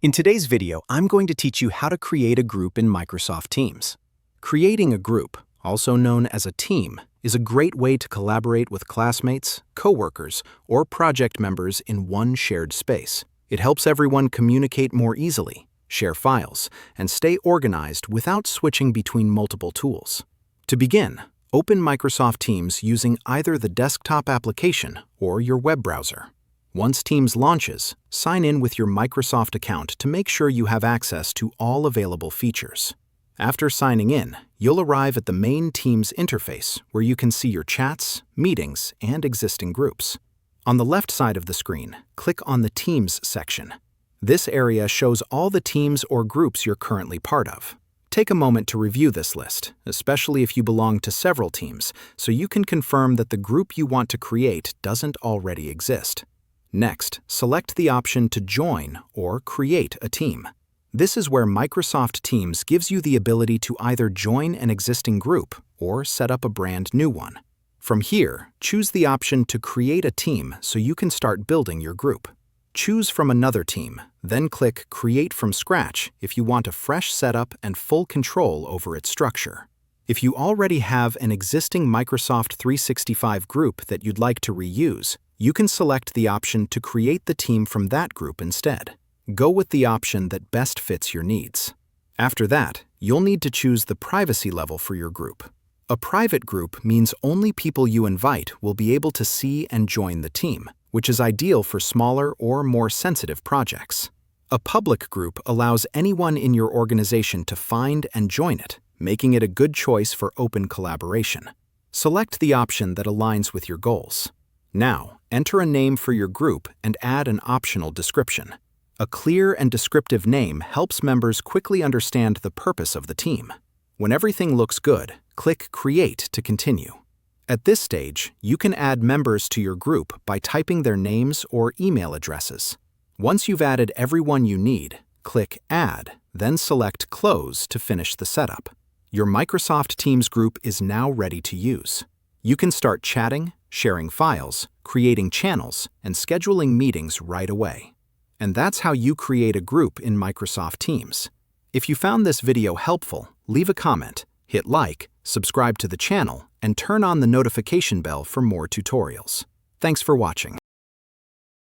In today's video, I'm going to teach you how to create a group in Microsoft Teams. Creating a group, also known as a team, is a great way to collaborate with classmates, coworkers, or project members in one shared space. It helps everyone communicate more easily, share files, and stay organized without switching between multiple tools. To begin, open Microsoft Teams using either the desktop application or your web browser. Once Teams launches, sign in with your Microsoft account to make sure you have access to all available features. After signing in, you'll arrive at the main Teams interface where you can see your chats, meetings, and existing groups. On the left side of the screen, click on the Teams section. This area shows all the teams or groups you're currently part of. Take a moment to review this list, especially if you belong to several teams, so you can confirm that the group you want to create doesn't already exist. Next, select the option to join or create a team. This is where Microsoft Teams gives you the ability to either join an existing group or set up a brand new one. From here, choose the option to create a team so you can start building your group. Choose from another team, then click Create from Scratch if you want a fresh setup and full control over its structure. If you already have an existing Microsoft 365 group that you'd like to reuse, you can select the option to create the team from that group instead. Go with the option that best fits your needs. After that, you'll need to choose the privacy level for your group. A private group means only people you invite will be able to see and join the team, which is ideal for smaller or more sensitive projects. A public group allows anyone in your organization to find and join it, making it a good choice for open collaboration. Select the option that aligns with your goals. Now, enter a name for your group and add an optional description. A clear and descriptive name helps members quickly understand the purpose of the team. When everything looks good, click Create to continue. At this stage, you can add members to your group by typing their names or email addresses. Once you've added everyone you need, click Add, then select Close to finish the setup. Your Microsoft Teams group is now ready to use. You can start chatting, sharing files, creating channels, and scheduling meetings right away. And that's how you create a group in Microsoft Teams. If you found this video helpful, leave a comment, hit like, subscribe to the channel, and turn on the notification bell for more tutorials. Thanks for watching.